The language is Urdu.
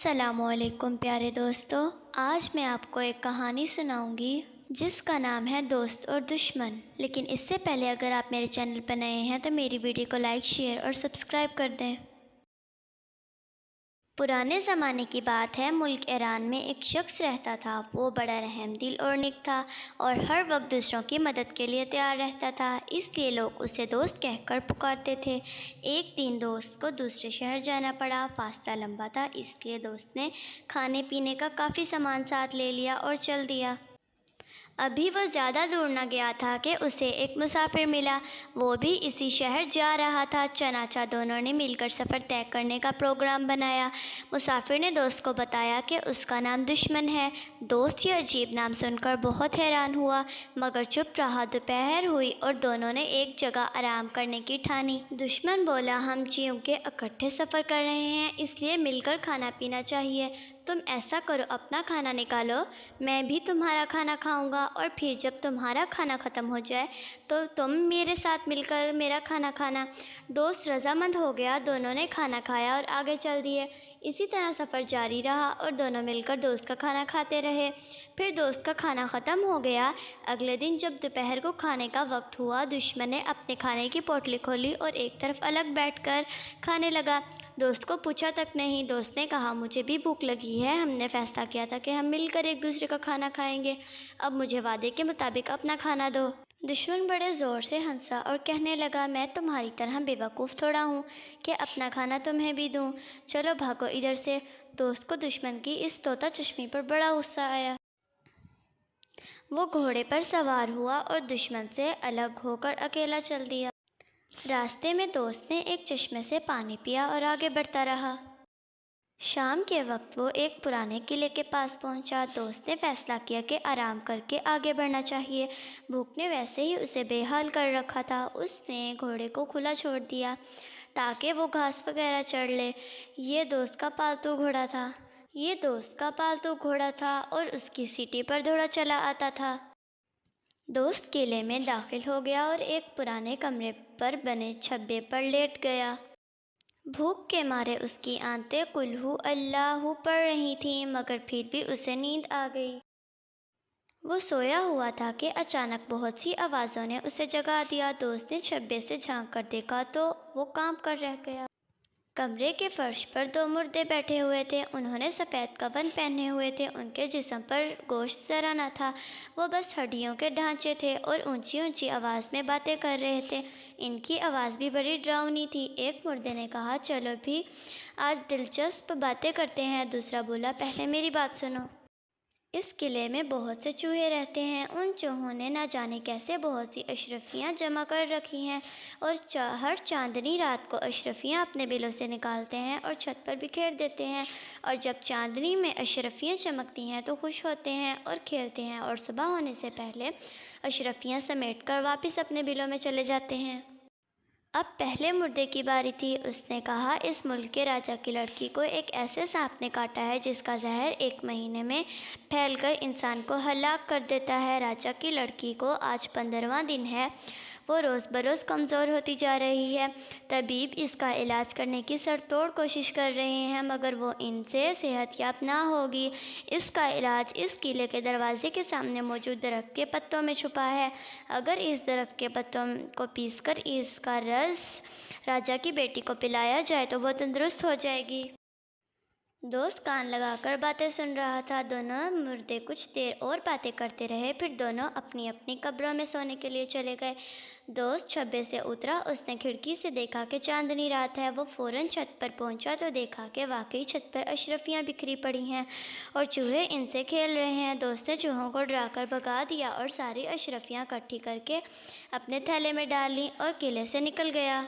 السلام علیکم پیارے دوستو، آج میں آپ کو ایک کہانی سناؤں گی جس کا نام ہے دوست اور دشمن۔ لیکن اس سے پہلے اگر آپ میرے چینل پر نئے ہیں تو میری ویڈیو کو لائک، شیئر اور سبسکرائب کر دیں۔ پرانے زمانے کی بات ہے، ملک ایران میں ایک شخص رہتا تھا۔ وہ بڑا رحم دل اور نیک تھا اور ہر وقت دوسروں کی مدد کے لیے تیار رہتا تھا، اس لیے لوگ اسے دوست کہہ کر پکارتے تھے۔ ایک دن دوست کو دوسرے شہر جانا پڑا، فاصلہ لمبا تھا، اس لیے دوست نے کھانے پینے کا کافی سامان ساتھ لے لیا اور چل دیا۔ ابھی وہ زیادہ دور نہ گیا تھا کہ اسے ایک مسافر ملا، وہ بھی اسی شہر جا رہا تھا۔ چنانچہ دونوں نے مل کر سفر طے کرنے کا پروگرام بنایا۔ مسافر نے دوست کو بتایا کہ اس کا نام دشمن ہے۔ دوست یہ عجیب نام سن کر بہت حیران ہوا، مگر چپ رہا۔ دوپہر ہوئی اور دونوں نے ایک جگہ آرام کرنے کی ٹھانی۔ دشمن بولا، ہم چونکہ اکٹھے سفر کر رہے ہیں اس لیے مل کر کھانا پینا چاہیے۔ تم ایسا کرو، اپنا کھانا نکالو، میں بھی تمہارا کھانا کھاؤں گا، اور پھر جب تمہارا کھانا ختم ہو جائے تو تم میرے ساتھ مل کر میرا کھانا کھانا۔ دوست رضامند ہو گیا، دونوں نے کھانا کھایا اور آگے چل دیے۔ اسی طرح سفر جاری رہا اور دونوں مل کر دوست کا کھانا کھاتے رہے۔ پھر دوست کا کھانا ختم ہو گیا۔ اگلے دن جب دوپہر کو کھانے کا وقت ہوا، دشمن نے اپنے کھانے کی پوٹلی کھولی اور ایک طرف الگ بیٹھ کر کھانے لگا۔ دوست کو پوچھا تک نہیں۔ دوست نے کہا، مجھے بھی بھوک لگی ہے، ہم نے فیصلہ کیا تھا کہ ہم مل کر ایک دوسرے کا کھانا کھائیں گے، اب مجھے وعدے کے مطابق اپنا کھانا دو۔ دشمن بڑے زور سے ہنسا اور کہنے لگا، میں تمہاری طرح بے وقوف تھوڑا ہوں کہ اپنا کھانا تمہیں بھی دوں، چلو بھاگو ادھر سے۔ دوست کو دشمن کی اس طوطا چشمی پر بڑا غصہ آیا۔ وہ گھوڑے پر سوار ہوا اور دشمن سے الگ ہو کر اکیلا چل دیا۔ راستے میں دوست نے ایک چشمے سے پانی پیا اور آگے بڑھتا رہا۔ شام کے وقت وہ ایک پرانے قلعے کے پاس پہنچا۔ دوست نے فیصلہ کیا کہ آرام کر کے آگے بڑھنا چاہیے، بھوک نے ویسے ہی اسے بے حال کر رکھا تھا۔ اس نے گھوڑے کو کھلا چھوڑ دیا تاکہ وہ گھاس وغیرہ چر لے۔ یہ دوست کا پالتو گھوڑا تھا اور اس کی سیٹی پر دوڑا چلا آتا تھا۔ دوست قلعے میں داخل ہو گیا اور ایک پرانے کمرے پر بنے چھبے پر لیٹ گیا۔ بھوک کے مارے اس کی آنتیں قل ہو اللہ پڑھ رہی تھیں، مگر پھر بھی اسے نیند آ گئی۔ وہ سویا ہوا تھا کہ اچانک بہت سی آوازوں نے اسے جگا دیا۔ دوست نے چھبے سے جھانک کر دیکھا تو وہ کانپ کر رہ گیا۔ کمرے کے فرش پر دو مردے بیٹھے ہوئے تھے، انہوں نے سفید کفن پہنے ہوئے تھے، ان کے جسم پر گوشت ذرا نہ تھا، وہ بس ہڈیوں کے ڈھانچے تھے اور اونچی اونچی آواز میں باتیں کر رہے تھے۔ ان کی آواز بھی بڑی ڈراؤنی تھی۔ ایک مردے نے کہا، چلو بھی آج دلچسپ باتیں کرتے ہیں۔ دوسرا بولا، پہلے میری بات سنو۔ اس قلعے میں بہت سے چوہے رہتے ہیں، ان چوہوں نے نہ جانے کیسے بہت سی اشرفیاں جمع کر رکھی ہیں، اور ہر چاندنی رات کو اشرفیاں اپنے بلوں سے نکالتے ہیں اور چھت پر بکھیر دیتے ہیں، اور جب چاندنی میں اشرفیاں چمکتی ہیں تو خوش ہوتے ہیں اور کھیلتے ہیں، اور صبح ہونے سے پہلے اشرفیاں سمیٹ کر واپس اپنے بلوں میں چلے جاتے ہیں۔ اب پہلے مردے کی باری تھی۔ اس نے کہا، اس ملک کے راجا کی لڑکی کو ایک ایسے سانپ نے کاٹا ہے جس کا زہر 1 مہینے میں پھیل کر انسان کو ہلاک کر دیتا ہے۔ راجا کی لڑکی کو آج 15واں دن ہے، وہ روز بروز کمزور ہوتی جا رہی ہے۔ طبیب اس کا علاج کرنے کی سر توڑ کوشش کر رہے ہیں، مگر وہ ان سے صحت یاب نہ ہوگی۔ اس کا علاج اس قلعے کے دروازے کے سامنے موجود درخت کے پتوں میں چھپا ہے، اگر اس درخت کے پتوں کو پیس کر اس کا رس راجا کی بیٹی کو پلایا جائے تو وہ تندرست ہو جائے گی۔ دوست کان لگا کر باتیں سن رہا تھا۔ دونوں مردے کچھ دیر اور باتیں کرتے رہے، پھر دونوں اپنی اپنی قبروں میں سونے کے لیے چلے گئے۔ دوست چھبے سے اترا، اس نے کھڑکی سے دیکھا کہ چاندنی رات ہے۔ وہ فوراً چھت پر پہنچا تو دیکھا کہ واقعی چھت پر اشرفیاں بکھری پڑی ہیں اور چوہے ان سے کھیل رہے ہیں۔ دوست نے چوہوں کو ڈرا کر بھگا دیا اور ساری اشرفیاں اکٹھی کر کے اپنے تھیلے میں ڈال لیں اور قلعے سے نکل گیا۔